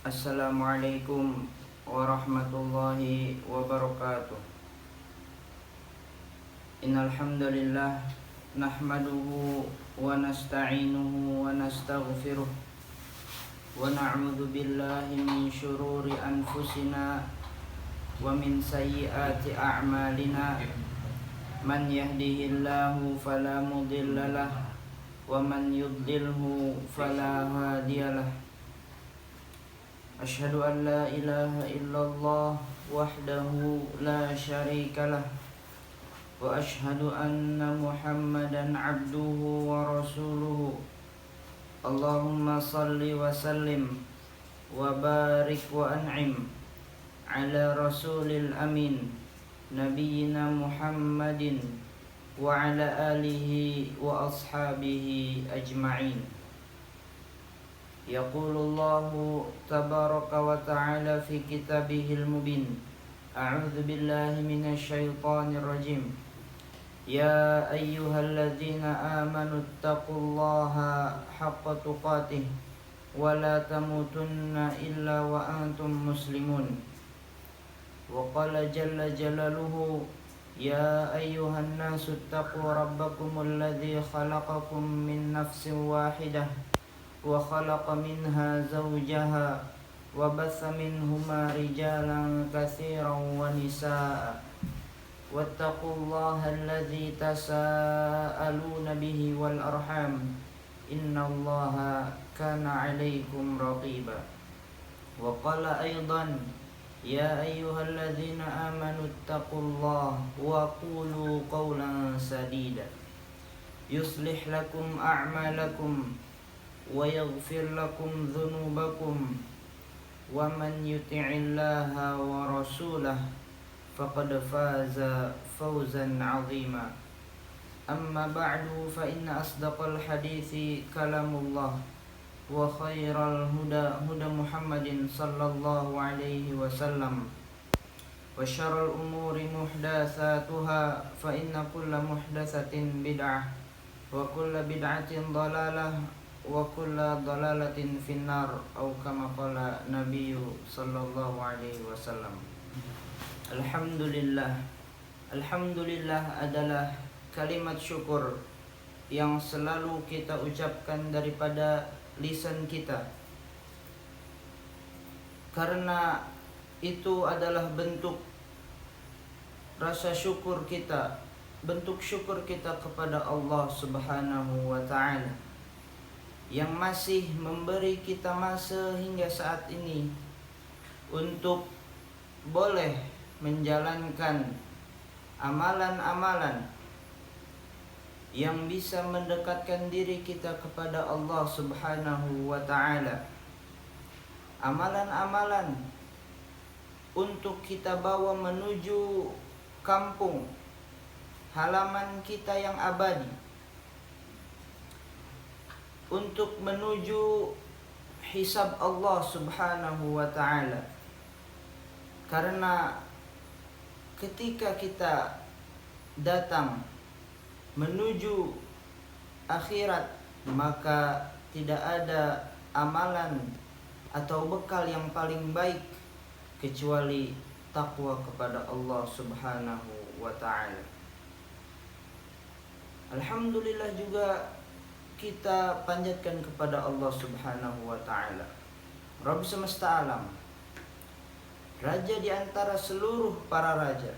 Assalamualaikum warahmatullahi wabarakatuh. Innal hamdalillah nahmaduhu wa nasta'inuhu wa nastaghfiruh wa na'udzu billahi min syururi anfusina wa min sayyiati a'malina. Man yahdihillahu fala mudhillalah wa man yudlilhu fala hadiyalah. Asyhadu an la ilaha illallah wahdahu la syarika lah wa asyhadu anna Muhammadan abduhu wa rasuluhu. Allahumma salli wa sallim wa barik wa an'im ala rasulil amin nabiyyina Muhammadin wa ala alihi wa ashabihi ajma'in. Yaqulullahu tabaraka wa ta'ala fi kitabihil mubin. A'udzu billahi minasy syaithanir rajim. Ya ayyuhalladzina amanu taqullaha haqqa tuqatih wa la tamutunna illa wa antum muslimun. Wa qala jalla jalaluhu ya ayyuhan nasu taqu rabbakumul ladzi khalaqakum min nafsin wahidah wa khalaqa minha zawjaha wa batha minhuma rijalan katsiran wa nisaa wattaqullaha alladzi tasaaluna bihi wal arham innallaha kana 'alaikum raqiba. Wa qala aidan ya ayyuhalladzina amanu taqullaha wa qulu qawlan sadida yuslih lakum a'malakum wa yaghfir lakum dhunubakum wa man yuti'illaha wa rasulahu faqad faza fawzan 'azima. Amma ba'du fa inna asdaqal hadithi kalamullah wa khairal huda huda Muhammadin sallallahu alaihi wasallam wa syarrul umuri muhdatsatuha fa inna kulla muhdatsatin bid'ah wa kulla bid'atin dhalalah wa kulla dhalalatin finnar atau kama qala nabiyyu sallallahu alaihi wasallam. Alhamdulillah. Alhamdulillah adalah kalimat syukur yang selalu kita ucapkan daripada lisan kita, karena itu adalah bentuk rasa syukur kita, bentuk syukur kita kepada Allah Subhanahu wa ta'ala yang masih memberi kita masa hingga saat ini untuk boleh menjalankan amalan-amalan yang bisa mendekatkan diri kita kepada Allah Subhanahu wa ta'ala. Amalan-amalan untuk kita bawa menuju kampung halaman kita yang abadi, untuk menuju hisab Allah Subhanahu wa ta'ala. Karena ketika kita datang menuju akhirat, maka tidak ada amalan atau bekal yang paling baik kecuali takwa kepada Allah Subhanahu wa ta'ala. Alhamdulillah juga kita panjatkan kepada Allah Subhanahu wa ta'ala, Rabb semesta alam, raja di antara seluruh para raja,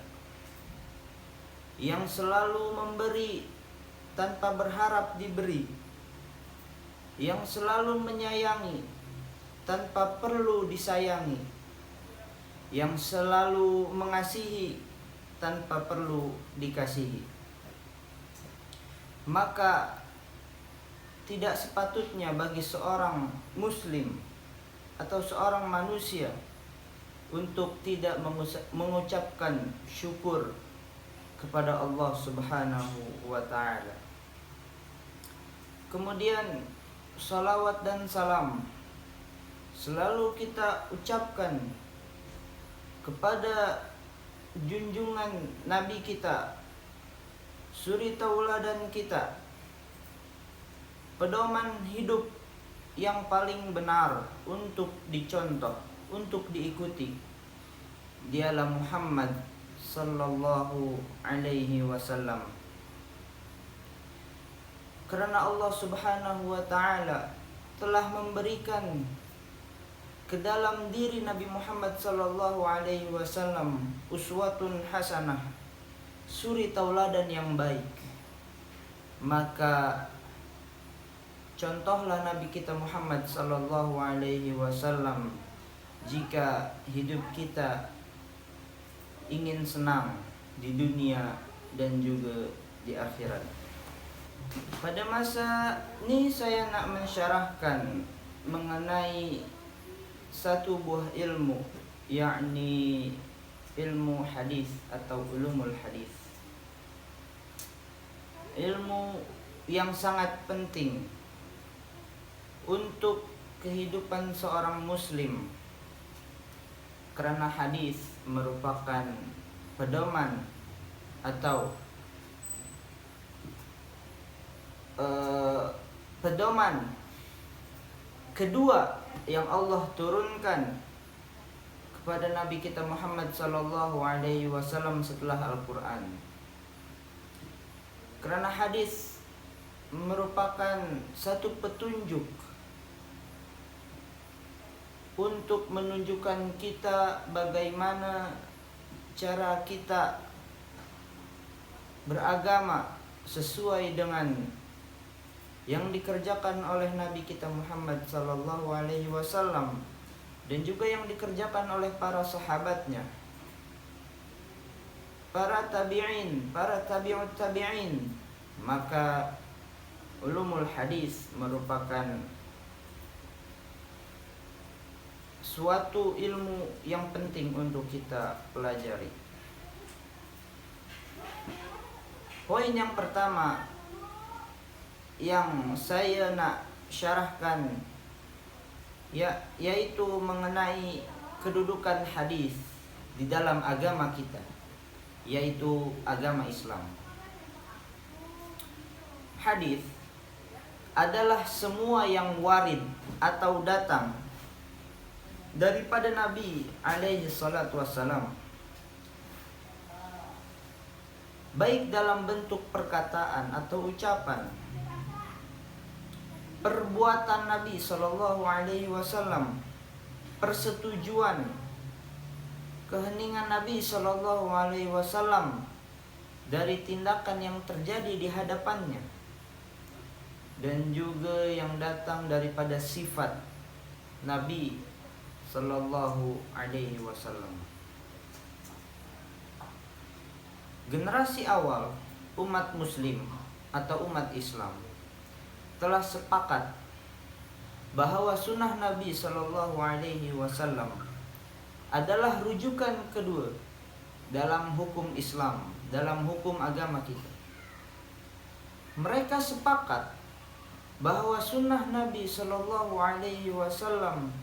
yang selalu memberi tanpa berharap diberi, yang selalu menyayangi tanpa perlu disayangi, yang selalu mengasihi tanpa perlu dikasihi. Maka tidak sepatutnya bagi seorang muslim atau seorang manusia untuk tidak mengucapkan syukur kepada Allah Subhanahu wa ta'ala. Kemudian salawat dan salam selalu kita ucapkan kepada junjungan Nabi kita, suri tauladan kita, pedoman hidup yang paling benar untuk dicontoh, untuk diikuti, dialah Muhammad sallallahu alaihi wasallam. Karena Allah Subhanahu wa taala telah memberikan ke dalam diri Nabi Muhammad sallallahu alaihi wasallam uswatun hasanah, suri tauladan yang baik. Maka contohlah Nabi kita Muhammad sallallahu alaihi wasallam jika hidup kita ingin senang di dunia dan juga di akhirat. Pada masa ini saya nak mensyarahkan mengenai satu buah ilmu, yakni ilmu hadis atau ulumul hadis. Ilmu yang sangat penting untuk kehidupan seorang muslim, karena hadis merupakan pedoman atau pedoman kedua yang Allah turunkan kepada Nabi kita Muhammad sallallahu alaihi wasallam setelah Al-Qur'an. Karena hadis merupakan satu petunjuk untuk menunjukkan kita bagaimana cara kita beragama sesuai dengan yang dikerjakan oleh Nabi kita Muhammad sallallahu alaihi wasallam dan juga yang dikerjakan oleh para sahabatnya, para tabi'in, para tabi'ut tabi'in. Maka ulumul hadis merupakan suatu ilmu yang penting untuk kita pelajari. Poin yang pertama yang saya nak syarahkan yaitu mengenai kedudukan hadis di dalam agama kita, yaitu agama Islam. Hadis adalah semua yang warid atau datang daripada Nabi alaihi salatu wassalam, baik dalam bentuk perkataan atau ucapan, perbuatan Nabi sallallahu alaihi wasallam, persetujuan, keheningan Nabi sallallahu alaihi wasallam dari tindakan yang terjadi di hadapannya, dan juga yang datang daripada sifat Nabi sallallahu alaihi wasallam. Generasi awal umat muslim atau umat Islam telah sepakat bahwa sunnah Nabi sallallahu alaihi wasallam adalah rujukan kedua dalam hukum Islam, dalam hukum agama kita. Mereka sepakat bahwa sunnah Nabi sallallahu alaihi wasallam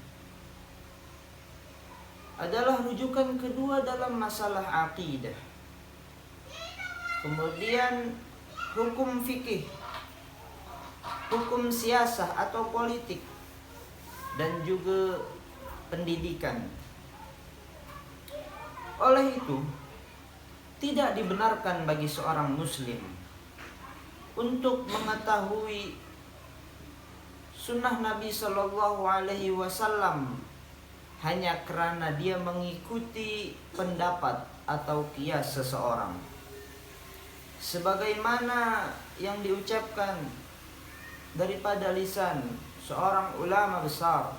adalah rujukan kedua dalam masalah akidah. Kemudian hukum fikih, hukum siasah atau politik, dan juga pendidikan. Oleh itu, tidak dibenarkan bagi seorang muslim untuk mengetahui sunnah Nabi sallallahu alaihi wasallam hanya kerana dia mengikuti pendapat atau qiyas seseorang, sebagaimana yang diucapkan daripada lisan seorang ulama besar,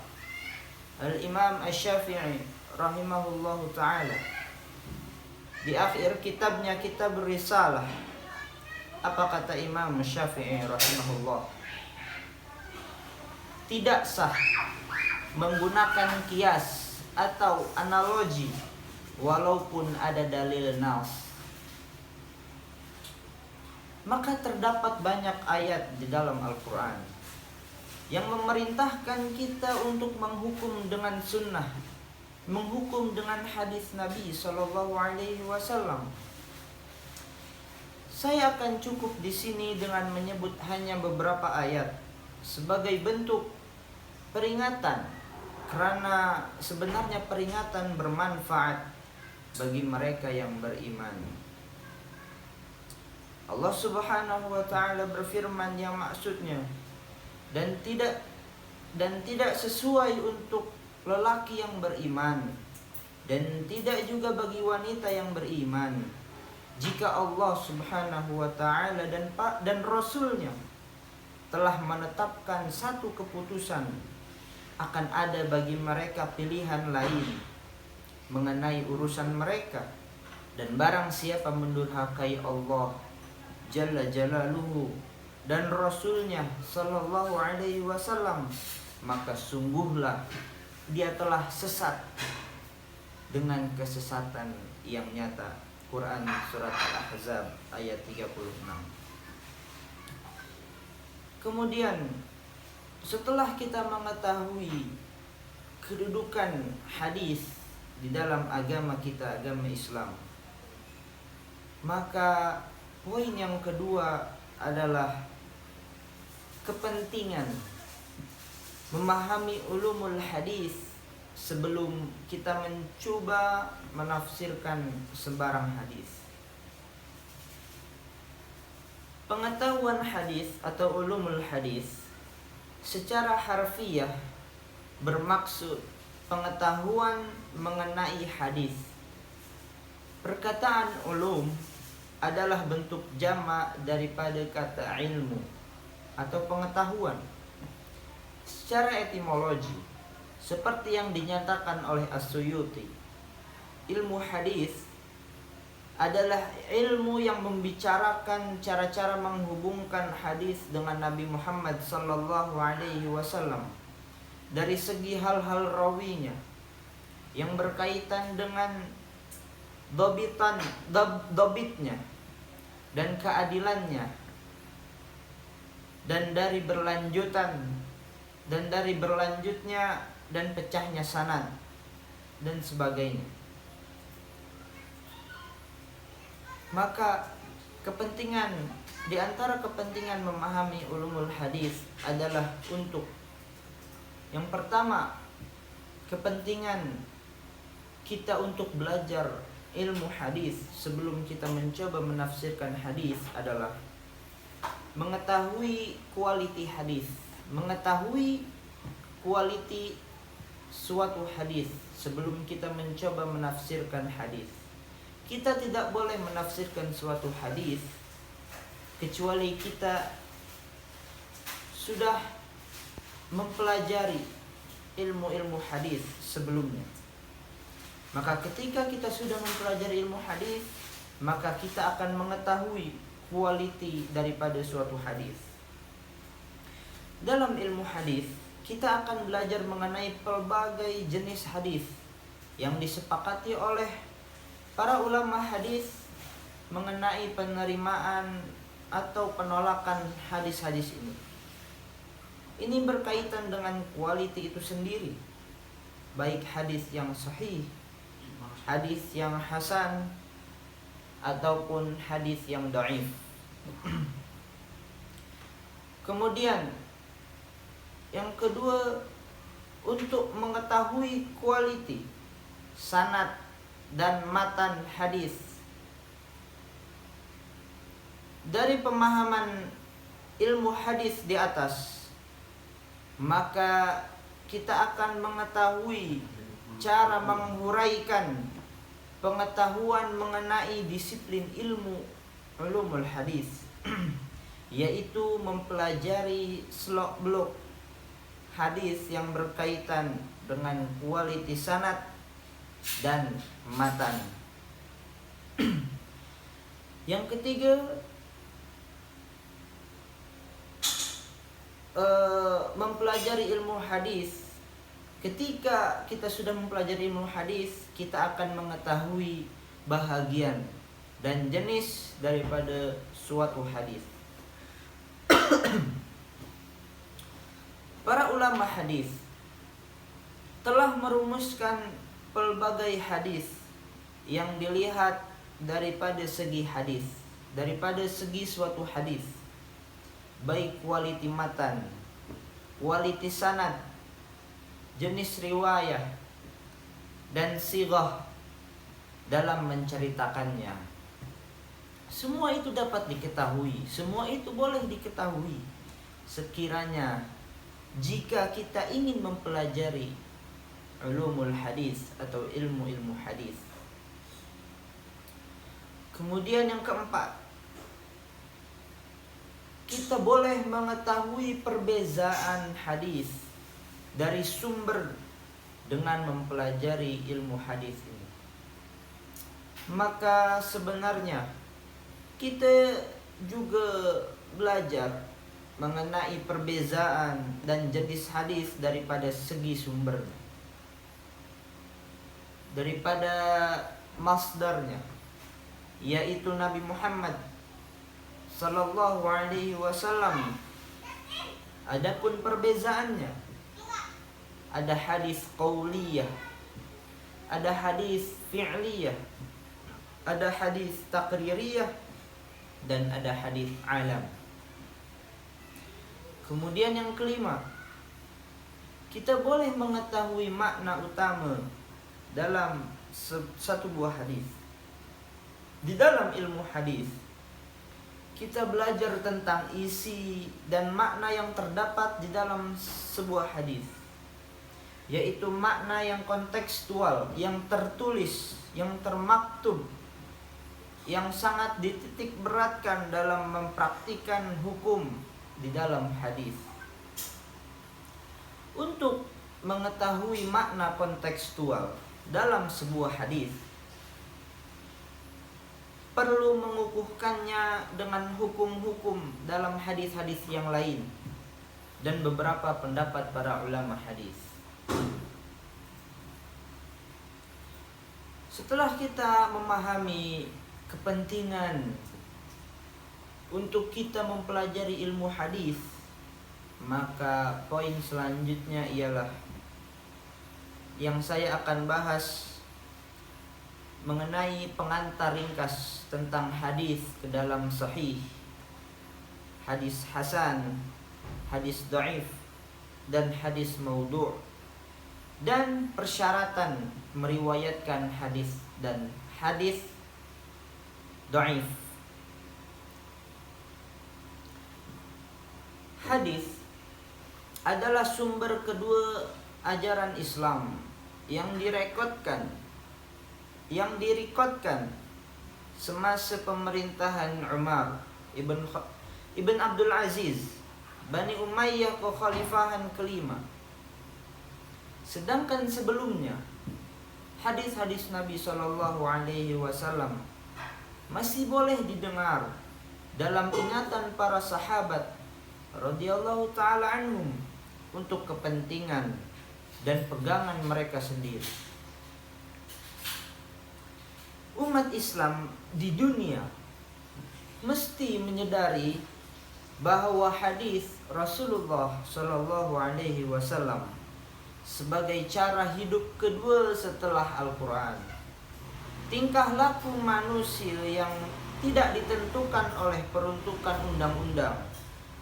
Al-Imam Asy-Syafi'i rahimahullahu ta'ala, di akhir kitabnya, Kitab Risalah. Apa kata Imam Syafi'i rahimahullah? Tidak sah menggunakan kias atau analogi walaupun ada dalil nas. Maka terdapat banyak ayat di dalam Al-Quran yang memerintahkan kita untuk menghukum dengan sunnah, menghukum dengan hadis Nabi sallallahu alaihi wasallam. Saya akan cukup di sini dengan menyebut hanya beberapa ayat sebagai bentuk peringatan, karena sebenarnya peringatan bermanfaat bagi mereka yang beriman. Allah Subhanahu wa taala berfirman yang maksudnya, dan tidak sesuai untuk lelaki yang beriman dan tidak juga bagi wanita yang beriman jika Allah Subhanahu wa taala dan Rasulnya telah menetapkan satu keputusan akan ada bagi mereka pilihan lain mengenai urusan mereka, dan barang siapa mendurhakai Allah Jalla Jalaluhu dan Rasulnya Sallallahu Alaihi Wasallam, maka sungguhlah dia telah sesat dengan kesesatan yang nyata. Quran Surat Al-Ahzab ayat 36. Kemudian setelah kita mengetahui kedudukan hadis di dalam agama kita, agama Islam, maka poin yang kedua adalah kepentingan memahami ulumul hadis sebelum kita mencoba menafsirkan sembarang hadis. Pengetahuan hadis atau ulumul hadis secara harfiah bermaksud pengetahuan mengenai hadis. Perkataan ulum adalah bentuk jamak daripada kata ilmu atau pengetahuan. Secara etimologi, seperti yang dinyatakan oleh As-Suyuti, ilmu hadis adalah ilmu yang membicarakan cara-cara menghubungkan hadis dengan Nabi Muhammad sallallahu alaihi wasallam dari segi hal-hal rawinya yang berkaitan dengan dobitnya dan keadilannya, dan dari berlanjutnya dan pecahnya sanad dan sebagainya. Maka di antara kepentingan memahami ulumul hadis adalah untuk yang pertama, kepentingan kita untuk belajar ilmu hadis sebelum kita mencoba menafsirkan hadis adalah mengetahui kualiti hadis, mengetahui kualiti suatu hadis sebelum kita mencoba menafsirkan hadis. Kita tidak boleh menafsirkan suatu hadis kecuali kita sudah mempelajari ilmu-ilmu hadis sebelumnya. Maka ketika kita sudah mempelajari ilmu hadis, maka kita akan mengetahui kualiti daripada suatu hadis. Dalam ilmu hadis, kita akan belajar mengenai pelbagai jenis hadis yang disepakati oleh para ulama hadis mengenai penerimaan atau penolakan hadis-hadis ini. Ini berkaitan dengan kualiti itu sendiri, baik hadis yang sahih, hadis yang hasan, ataupun hadis yang dhaif. Kemudian yang kedua, untuk mengetahui kualiti sanad dan matan hadis. Dari pemahaman ilmu hadis di atas, maka kita akan mengetahui cara menghuraikan pengetahuan mengenai disiplin ilmu ulumul hadis, yaitu mempelajari selok-belok hadis yang berkaitan dengan kualiti sanad dan matan. Yang ketiga, mempelajari ilmu hadis. Ketika kita sudah mempelajari ilmu hadis, kita akan mengetahui bahagian dan jenis daripada suatu hadis. Para ulama hadis telah merumuskan pelbagai hadis yang dilihat daripada segi hadis, daripada segi suatu hadis, baik kualiti matan, kualiti sanad, jenis riwayah, dan sighah dalam menceritakannya. Semua itu dapat diketahui, semua itu boleh diketahui sekiranya jika kita ingin mempelajari ulumul hadis atau ilmu-ilmu hadis. Kemudian yang keempat, kita boleh mengetahui perbezaan hadis dari sumber dengan mempelajari ilmu hadis ini. Maka sebenarnya kita juga belajar mengenai perbezaan dan jenis hadis daripada segi sumbernya, daripada masdarnya, yaitu Nabi Muhammad sallallahu alaihi wasallam. Adapun perbezaannya, ada hadis qauliyah, ada hadis fi'liyah, ada hadis taqririyah, dan ada hadis alam. Kemudian yang kelima, kita boleh mengetahui makna utama dalam satu buah hadis. Di dalam ilmu hadis, kita belajar tentang isi dan makna yang terdapat di dalam sebuah hadis, yaitu makna yang kontekstual, yang tertulis, yang termaktub, yang sangat dititik beratkan dalam mempraktikkan hukum di dalam hadis. Untuk mengetahui makna kontekstual dalam sebuah hadis, perlu mengukuhkannya dengan hukum-hukum dalam hadis-hadis yang lain dan beberapa pendapat para ulama hadis. Setelah kita memahami kepentingan untuk kita mempelajari ilmu hadis, maka poin selanjutnya ialah yang saya akan bahas mengenai pengantar ringkas tentang hadis ke dalam sahih, hadis hasan, hadis dhaif, dan hadis maudhu', dan persyaratan meriwayatkan hadis dan hadis dhaif. Hadis adalah sumber kedua ajaran Islam yang direkodkan semasa pemerintahan Umar ibn Abdul Aziz Bani Umayyah kekhalifahan kelima. Sedangkan sebelumnya hadis-hadis Nabi Shallallahu Alaihi Wasallam masih boleh didengar dalam ingatan para sahabat radhiyallahu taala anhum untuk kepentingan dan pegangan mereka sendiri. Umat Islam di dunia mesti menyadari bahwa hadis Rasulullah Shallallahu Alaihi Wasallam sebagai cara hidup kedua setelah Al-Quran. Tingkah laku manusia yang tidak ditentukan oleh peruntukan undang-undang,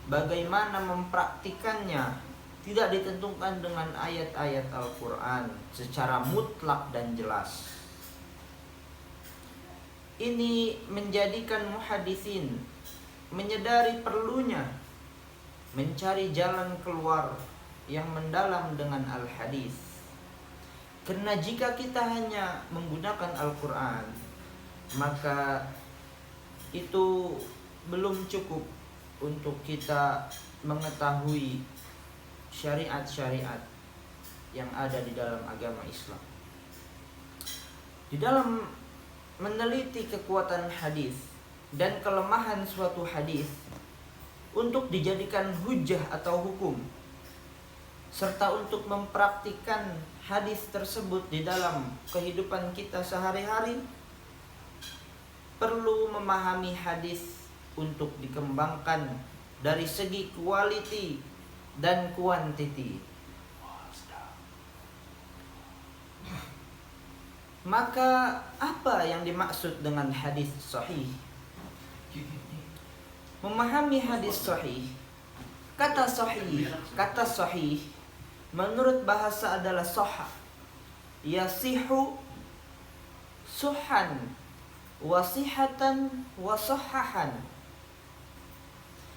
bagaimana mempraktikannya tidak ditentukan dengan ayat-ayat Al-Quran secara mutlak dan jelas. Ini menjadikan muhaditsin menyadari perlunya mencari jalan keluar yang mendalam dengan al-hadis. Karena jika kita hanya menggunakan Al-Quran, maka itu belum cukup untuk kita mengetahui syariat-syariat yang ada di dalam agama Islam. Di dalam meneliti kekuatan hadis dan kelemahan suatu hadis untuk dijadikan hujjah atau hukum, serta untuk mempraktikkan hadis tersebut di dalam kehidupan kita sehari-hari, perlu memahami hadis untuk dikembangkan dari segi quality dan quantity. Maka apa yang dimaksud dengan hadis sahih? Memahami hadis sahih, kata sahih menurut bahasa adalah soha. Yasihu suhan, wasihatan, wasohahan.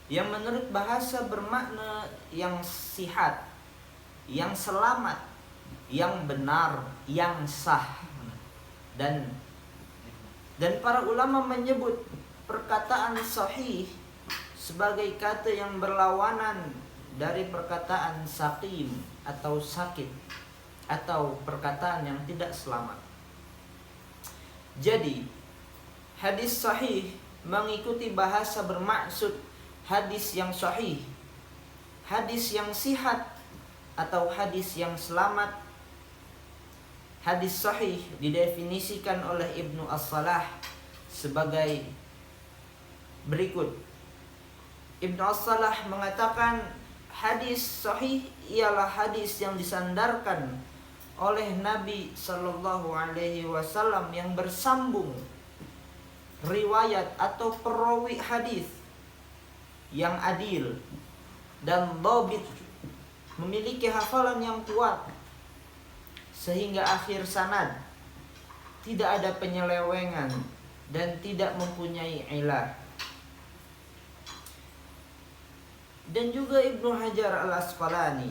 Yang menurut bahasa bermakna yang sihat, yang selamat, yang benar, yang sah. Dan para ulama menyebut perkataan sahih sebagai kata yang berlawanan dari perkataan sakim atau sakit, atau perkataan yang tidak selamat. Jadi hadis sahih mengikuti bahasa bermaksud hadis yang sahih, hadis yang sihat, atau hadis yang selamat. Hadis sahih didefinisikan oleh Ibnu As-Salah sebagai berikut. Ibnu As-Salah mengatakan hadis sahih ialah hadis yang disandarkan oleh Nabi Shallallahu Alaihi Wasallam yang bersambung riwayat atau perawi hadis yang adil dan dhabit, memiliki hafalan yang kuat sehingga akhir sanad tidak ada penyelewengan dan tidak mempunyai ilah. Dan juga Ibnu Hajar Al-Asqalani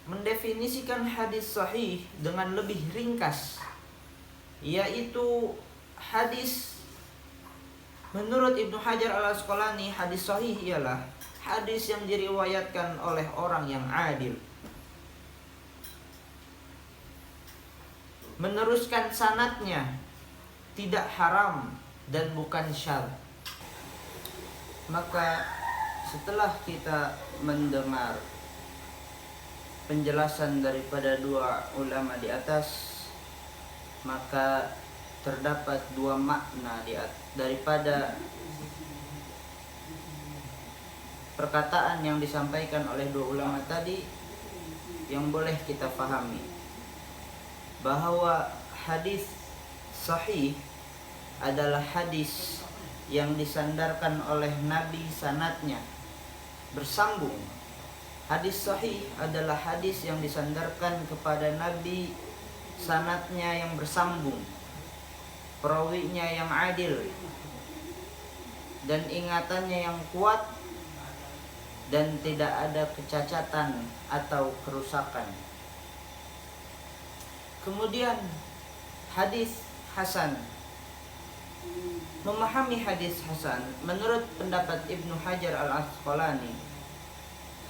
mendefinisikan hadis sahih dengan lebih ringkas, yaitu hadis menurut Ibnu Hajar Al-Asqalani, hadis sahih ialah hadis yang diriwayatkan oleh orang yang adil, meneruskan sanadnya tidak haram dan bukan syadz. Maka setelah kita mendengar penjelasan daripada dua ulama di atas, maka terdapat dua makna daripada perkataan yang disampaikan oleh dua ulama tadi yang boleh kita pahami. Bahwa hadis sahih adalah hadis yang disandarkan oleh Nabi sanadnya bersambung. Hadis sahih adalah hadis yang disandarkan kepada Nabi sanadnya yang bersambung, perawinya yang adil, dan ingatannya yang kuat, dan tidak ada kecacatan atau kerusakan. Kemudian hadis hasan. Memahami hadis hasan menurut pendapat Ibnu Hajar Al-Asqalani,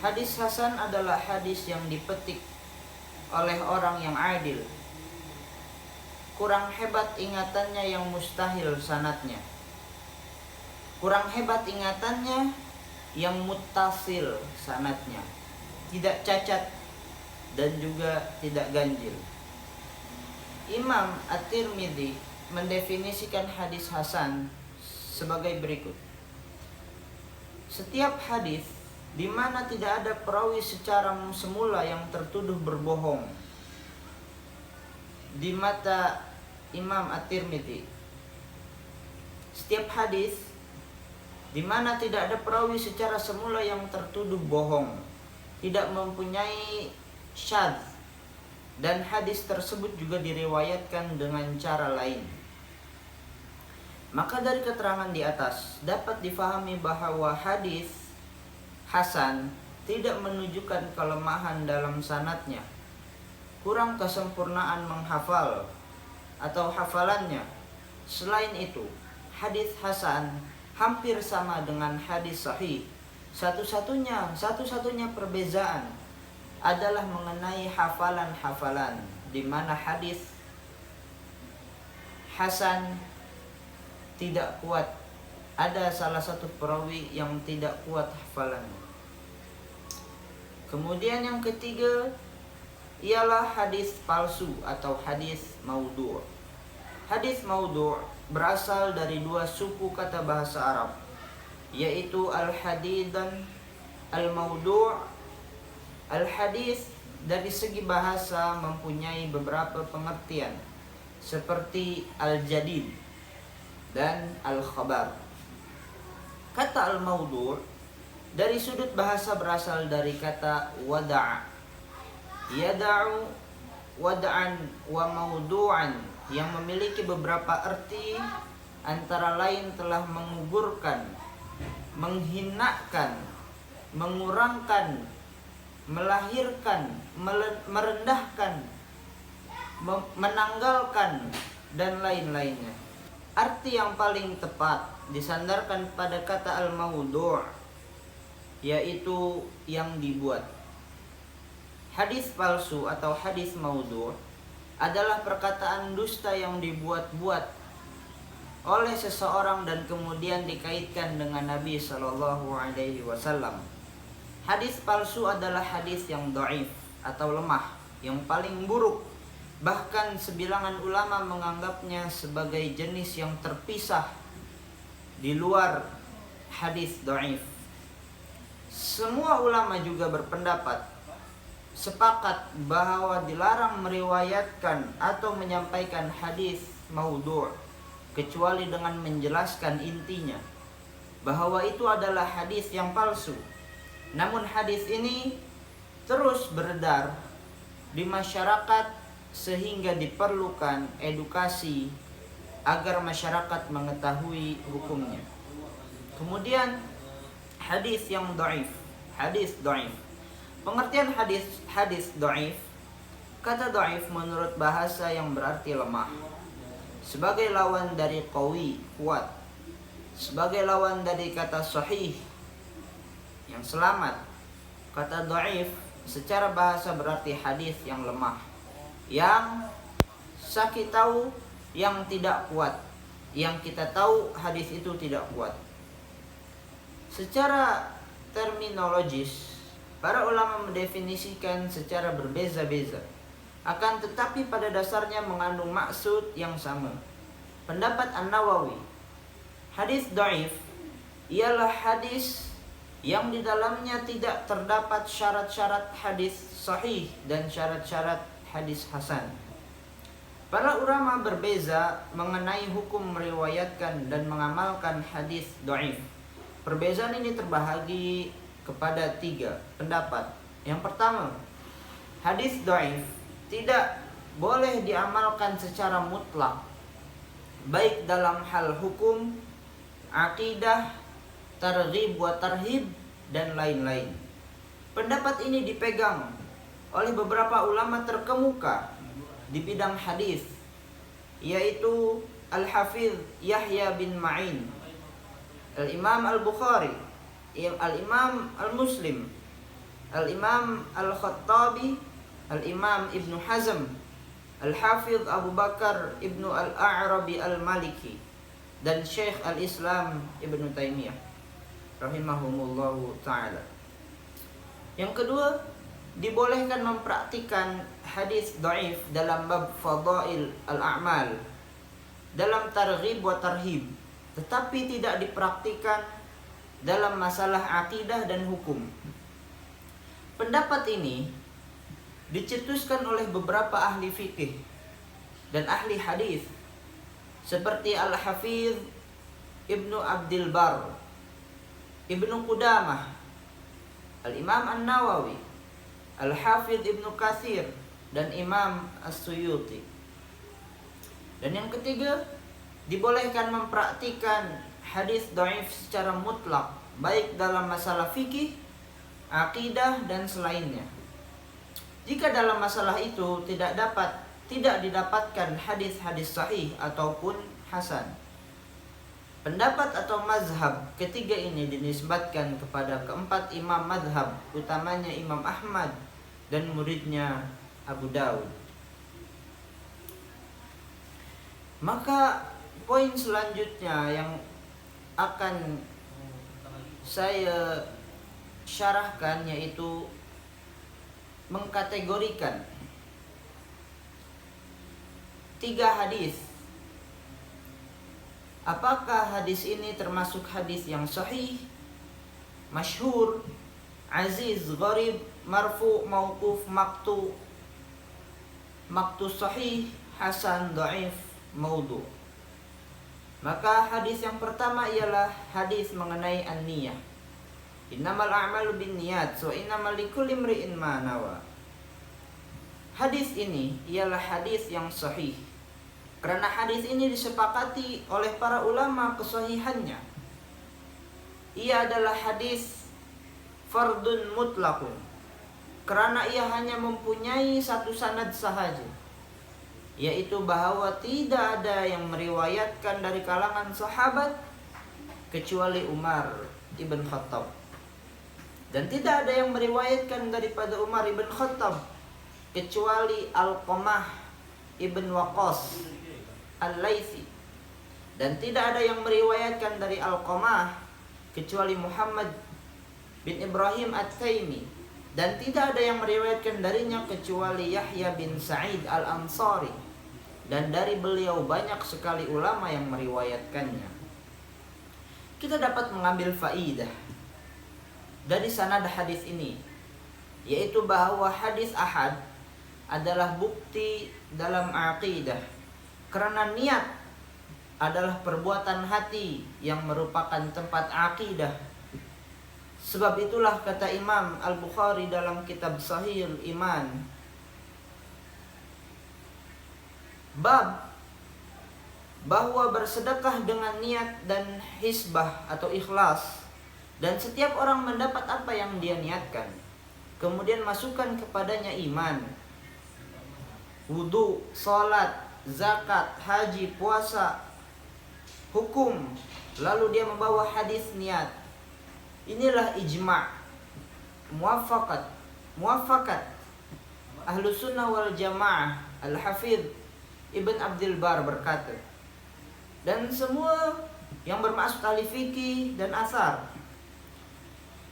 hadis hasan adalah hadis yang dipetik oleh orang yang adil, kurang hebat ingatannya yang mustahil sanadnya, kurang hebat ingatannya yang muttasil sanadnya, tidak cacat dan juga tidak ganjil. Imam At-Tirmidzi mendefinisikan hadis hasan sebagai berikut. Setiap hadis di mana tidak ada perawi secara semula yang tertuduh berbohong di mata Imam At-Tirmidzi. Setiap hadis di mana tidak ada perawi secara semula yang tertuduh bohong, tidak mempunyai syadz, dan hadis tersebut juga diriwayatkan dengan cara lain. Maka dari keterangan di atas dapat difahami bahwa hadis hasan tidak menunjukkan kelemahan dalam sanadnya, kurang kesempurnaan menghafal atau hafalannya. Selain itu, hadis hasan hampir sama dengan hadis sahih. Satu-satunya perbezaan adalah mengenai hafalan-hafalan, di mana hadis hasan tidak kuat. Ada salah satu perawi yang tidak kuat hafalannya. Kemudian yang ketiga ialah hadis palsu atau hadis maudhu'. Hadis maudhu' berasal dari dua suku kata bahasa Arab, yaitu al-hadith dan al-maudhu'. Al-hadis dari segi bahasa mempunyai beberapa pengertian, seperti al-jadid dan al-khabar. Kata al-maudhu' dari sudut bahasa berasal dari kata wada'a, yada'u wad'an wa maudu'an, yang memiliki beberapa arti, antara lain telah menggugurkan, menghinakan, mengurangkan, melahirkan, merendahkan, menanggalkan, dan lain-lainnya. Arti yang paling tepat disandarkan pada kata al-maudu', yaitu yang dibuat. Hadis palsu atau hadis maudhu' adalah perkataan dusta yang dibuat-buat oleh seseorang dan kemudian dikaitkan dengan Nabi Shallallahu Alaihi Wasallam. Hadis palsu adalah hadis yang dhaif atau lemah, yang paling buruk. Bahkan sebilangan ulama menganggapnya sebagai jenis yang terpisah di luar hadis dhaif. Semua ulama juga berpendapat, sepakat bahwa dilarang meriwayatkan atau menyampaikan hadis maudhu' kecuali dengan menjelaskan intinya, bahwa itu adalah hadis yang palsu. Namun hadis ini terus beredar di masyarakat sehingga diperlukan edukasi agar masyarakat mengetahui hukumnya. Kemudian hadis yang dhaif, hadis dhaif. Pengertian hadis dhaif, kata dhaif menurut bahasa yang berarti lemah, sebagai lawan dari qawi, kuat, sebagai lawan dari kata sahih, yang selamat. Kata dhaif secara bahasa berarti hadis yang lemah, yang sakit tahu, yang tidak kuat, yang kita tahu hadis itu tidak kuat. Secara terminologis, para ulama mendefinisikan secara berbeza-beza, akan tetapi pada dasarnya mengandung maksud yang sama. Pendapat An-Nawawi, hadis dhaif ialah hadis yang di dalamnya tidak terdapat syarat-syarat hadis sahih dan syarat-syarat hadis hasan. Para ulama berbeza mengenai hukum meriwayatkan dan mengamalkan hadis dhaif. Perbezaan ini terbahagi kepada 3 pendapat. Yang pertama, hadis dhaif tidak boleh diamalkan secara mutlak, baik dalam hal hukum, akidah, targhib wa tarhib, dan lain-lain. Pendapat ini dipegang oleh beberapa ulama terkemuka di bidang hadis, yaitu Al-Hafidh Yahya bin Ma'in, Al-Imam Al-Bukhari, Al-Imam Al-Muslim, Al-Imam Al-Khattabi, Al-Imam Ibn Hazm, Al-Hafidh Abu Bakar Ibn Al-A'rabi Al-Maliki, dan Syekh Al-Islam Ibn Taimiyah rahimahumullahu ta'ala. Yang kedua, dibolehkan mempraktikkan hadis dhaif dalam bab fadail al-a'mal, dalam targhib wa tarhib, tetapi tidak dipraktikkan dalam masalah akidah dan hukum. Pendapat ini dicetuskan oleh beberapa ahli fikih dan ahli hadis seperti Al-Hafidh Ibnu Abdul Bar, Ibnu Qudamah, Al-Imam An-Nawawi, Al-Hafidh Ibnu Katsir, dan Imam As-Suyuti. Dan yang ketiga, dibolehkan mempraktikkan hadis dhaif secara mutlak, baik dalam masalah fikih, akidah, dan selainnya. Jika dalam masalah itu tidak didapatkan hadis-hadis sahih ataupun hasan. Pendapat atau mazhab ketiga ini dinisbatkan kepada keempat imam mazhab, utamanya Imam Ahmad dan muridnya Abu Daud. Maka poin selanjutnya yang akan saya syarahkan yaitu mengkategorikan 3 hadis. Apakah hadis ini termasuk hadis yang sahih, masyhur, aziz, gharib, marfu, mauquf, maktu sahih, hasan, dhaif, maudhu. Maka hadis yang pertama ialah hadis mengenai an-niyah. Innamal a'malu binniyat wa innamal likulli imri'in ma nawa. Hadis ini ialah hadis yang sahih. Karena hadis ini disepakati oleh para ulama kesahihannya. Ia adalah hadis fardun mutlaqun. Karena ia hanya mempunyai satu sanad sahaja, yaitu bahwa tidak ada yang meriwayatkan dari kalangan sahabat kecuali Umar ibn Khattab, dan tidak ada yang meriwayatkan daripada Umar ibn Khattab kecuali Alqamah ibn Waqqas Al-Laitsi, dan tidak ada yang meriwayatkan dari Alqamah kecuali Muhammad bin Ibrahim At-Taimi, dan tidak ada yang meriwayatkan darinya kecuali Yahya bin Sa'id Al-Ansari, dan dari beliau banyak sekali ulama yang meriwayatkannya. Kita dapat mengambil faidah dari sanad hadis ini, yaitu bahwa hadis ahad adalah bukti dalam aqidah, karena niat adalah perbuatan hati yang merupakan tempat aqidah. Sebab itulah kata Imam Al-Bukhari dalam kitab Sahihul Iman, bab bahwa bersedekah dengan niat dan hisbah atau ikhlas, dan setiap orang mendapat apa yang dia niatkan, kemudian masukkan kepadanya iman, wudu, salat, zakat, haji, puasa, hukum, lalu dia membawa hadis niat. Inilah ijma', muafakat Ahlus Sunnah wal Jamaah. Al-Hafidh Ibn Abdul Bar berkata, dan semua yang bermaksud ahli fikih dan asar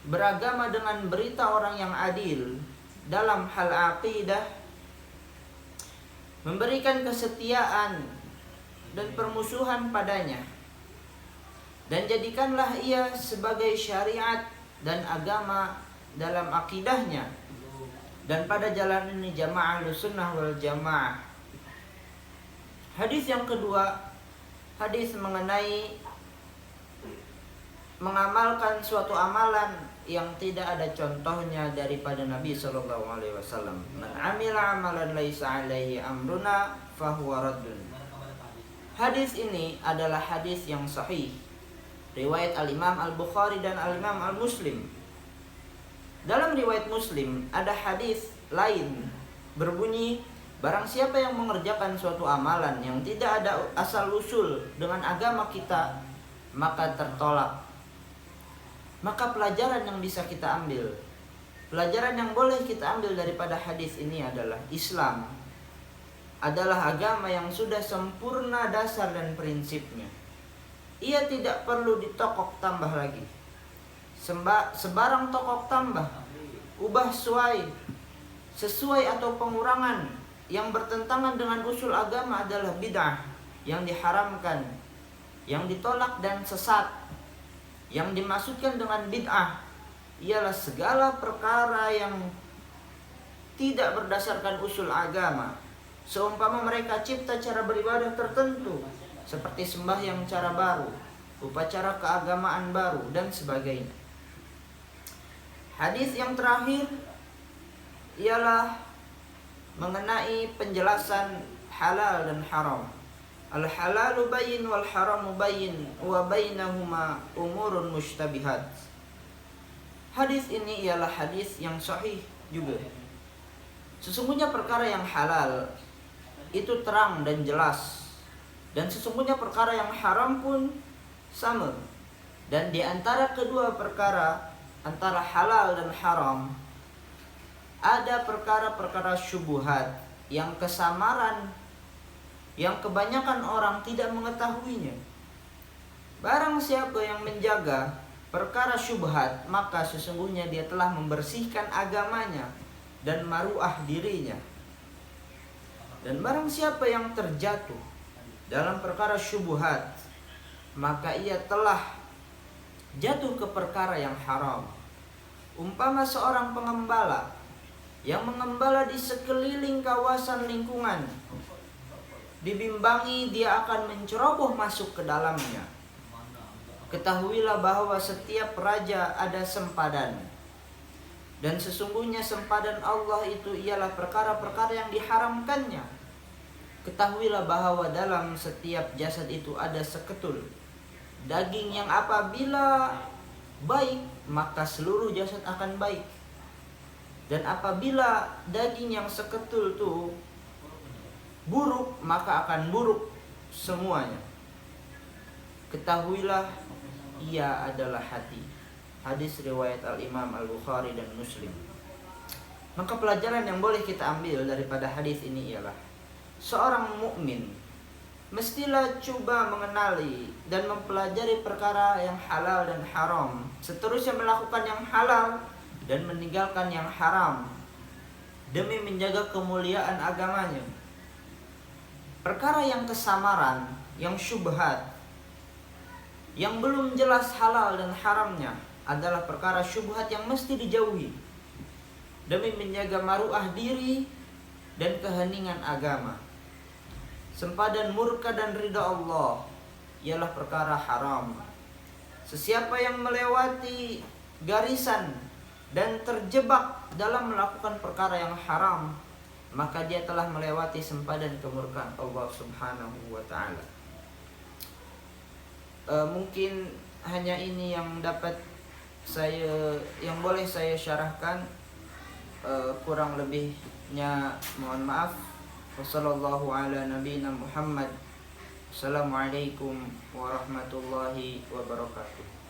beragama dengan berita orang yang adil dalam hal aqidah, memberikan kesetiaan dan permusuhan padanya, dan jadikanlah ia sebagai syariat dan agama dalam akidahnya, dan pada jalan ini jamaah Ahlussunnah wal Jamaah. Hadis yang kedua, hadis mengenai mengamalkan suatu amalan yang tidak ada contohnya daripada Nabi SAW. Man amila amalan laisa alaihi amruna fahuwa raddun. Hadis ini adalah hadis yang sahih, riwayat Al-Imam Al-Bukhari dan Al-Imam Al-Muslim. Dalam riwayat Muslim ada hadis lain berbunyi, barang siapa yang mengerjakan suatu amalan yang tidak ada asal-usul dengan agama kita, maka tertolak. Maka pelajaran yang bisa kita ambil, pelajaran yang boleh kita ambil daripada hadis ini adalah Islam adalah agama yang sudah sempurna dasar dan prinsipnya. Ia tidak perlu ditokok tambah lagi. Sebarang tokok tambah, ubah sesuai atau pengurangan yang bertentangan dengan usul agama adalah bid'ah, yang diharamkan, yang ditolak dan sesat. Yang dimaksudkan dengan bid'ah ialah segala perkara yang tidak berdasarkan usul agama. Seumpama mereka cipta cara beribadah tertentu, seperti sembahyang cara baru, upacara keagamaan baru, dan sebagainya. Hadis yang terakhir ialah mengenai penjelasan halal dan haram. Al-halalu bayyin wal haramu bayyin wa bainahuma umurun mushtabihat. Hadis ini ialah hadis yang sahih juga. Sesungguhnya perkara yang halal itu terang dan jelas, dan sesungguhnya perkara yang haram pun sama. Dan di antara kedua perkara, antara halal dan haram, ada perkara-perkara syubhat yang kesamaran, yang kebanyakan orang tidak mengetahuinya. Barang siapa yang menjaga perkara syubhat, maka sesungguhnya dia telah membersihkan agamanya dan maruah dirinya. Dan barang siapa yang terjatuh dalam perkara syubhat, maka ia telah jatuh ke perkara yang haram. Umpama seorang pengembala yang mengembala di sekeliling kawasan lingkungan, dibimbangi dia akan menceroboh masuk ke dalamnya. Ketahuilah bahwa setiap raja ada sempadan. Dan sesungguhnya sempadan Allah itu ialah perkara-perkara yang diharamkannya. Ketahuilah bahwa dalam setiap jasad itu ada seketul daging yang apabila baik maka seluruh jasad akan baik. Dan apabila daging yang seketul itu buruk maka akan buruk semuanya. Ketahuilah ia adalah hati. Hadis riwayat Al-Imam Al-Bukhari dan Muslim. Maka pelajaran yang boleh kita ambil daripada hadis ini ialah seorang mukmin mestilah coba mengenali dan mempelajari perkara yang halal dan haram, seterusnya melakukan yang halal dan meninggalkan yang haram demi menjaga kemuliaan agamanya. Perkara yang kesamaran, yang syubhat, yang belum jelas halal dan haramnya adalah perkara syubhat yang mesti dijauhi demi menjaga maruah diri dan keheningan agama. Sempadan murka dan ridha Allah ialah perkara haram. Sesiapa yang melewati garisan dan terjebak dalam melakukan perkara yang haram, maka dia telah melewati sempadan kemurkaan Allah Subhanahu wa taala. Mungkin hanya ini yang boleh saya syarahkan. Kurang lebihnya mohon maaf. Wassallallahu ala nabiyina Muhammad. Assalamualaikum warahmatullahi wabarakatuh.